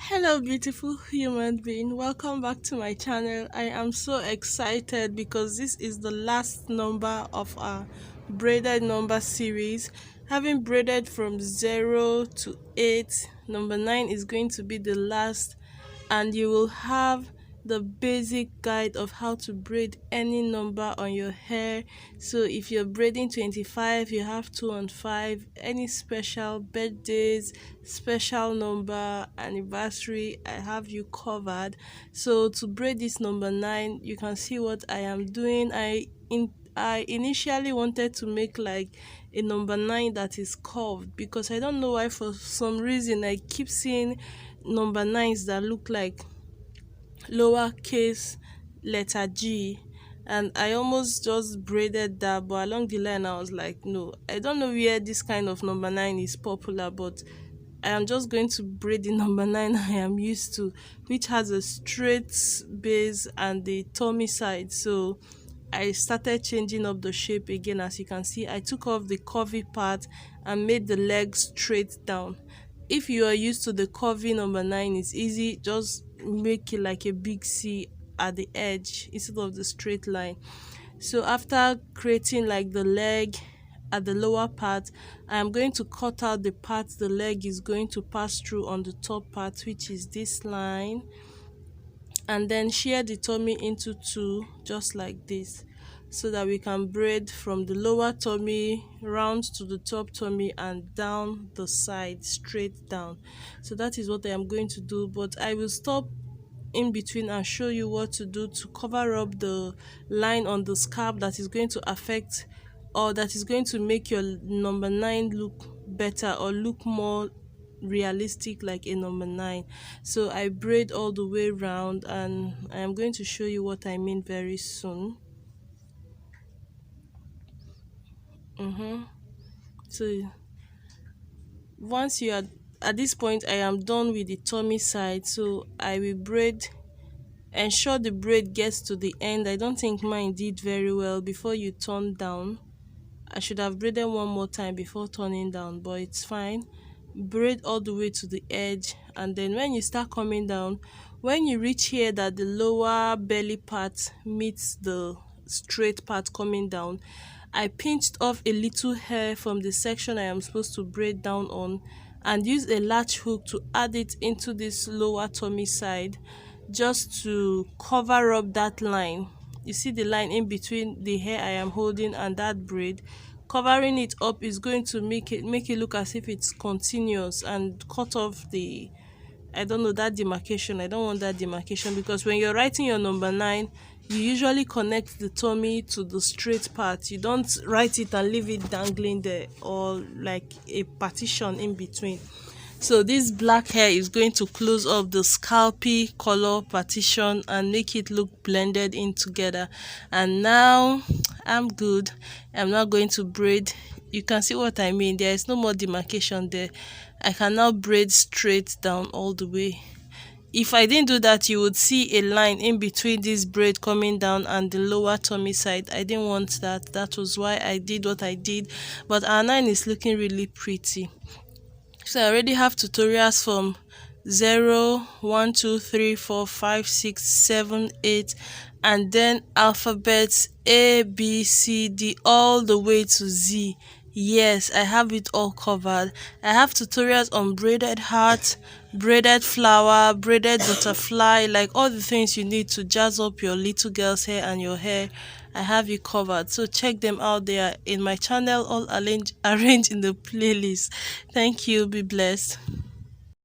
Hello, beautiful human being. Welcome back to my channel. I am so excited because this is the last number of our braided number series. Having braided from 0 to 8, number 9 is going to be the last, and you will have the basic guide of how to braid any number on your hair. So if you're braiding 25, you have 2 and 5, any special birthdays, special number, anniversary, I have you covered. So to braid this number 9, you can see what I am doing. I initially wanted to make like a number 9 that is curved, because I don't know why, for some reason I keep seeing number 9s that look like lowercase letter G, and I almost just braided that, but along the line I was like, no, I don't know where this kind of number 9 is popular, but I am just going to braid the number 9 I am used to, which has a straight base and the tummy side. So I started changing up the shape again. As you can see, I took off the curvy part and made the legs straight down. If you are used to the curvy number 9, it's easy, just make it like a big C at the edge instead of the straight line. So after creating like the leg at the lower part, I am going to cut out the part the leg is going to pass through on the top part, which is this line, and then shear the tummy into two, just like this, so that we can braid from the lower tummy round to the top tummy and down the side, straight down. So that is what I am going to do, but I will stop in between and show you what to do to cover up the line on the scalp that is going to affect, or that is going to make your number 9 look better or look more realistic like a number 9. So I braid all the way around, and I am going to show you what I mean very soon. So once you are at this point, I am done with the tummy side, so I will braid, ensure the braid gets to the end. I don't think mine did very well before you turn down. I should have braided one more time before turning down, but it's fine. Braid all the way to the edge, and then when you start coming down, when you reach here that the lower belly part meets the straight part coming down, I pinched off a little hair from the section I am supposed to braid down on, and use a latch hook to add it into this lower tummy side, just to cover up that line. You see the line in between the hair I am holding and that braid. Covering it up is going to make it look as if it's continuous, and cut off the, I don't know, that demarcation. I don't want that demarcation, because when you're writing your number 9, you usually connect the tummy to the straight part. You don't write it and leave it dangling there, or like a partition in between. So this black hair is going to close up the scalpy color partition and make it look blended in together. And now I'm good. I'm not going to braid. You can see what I mean. There is no more demarcation there. I can now braid straight down all the way. If I didn't do that, you would see a line in between this braid coming down and the lower tummy side. I didn't want that. That was why I did what I did. But our 9 is looking really pretty. So I already have tutorials from 0, 1, 2, 3, 4, 5, 6, 7, 8, and then alphabets A, B, C, D, all the way to Z. Yes, I have it all covered. I have tutorials on braided heart, braided flower, braided butterfly, like all the things you need to jazz up your little girl's hair and your hair. I have you covered, so check them out. There in my channel, all arranged in the playlist. Thank you. Be blessed.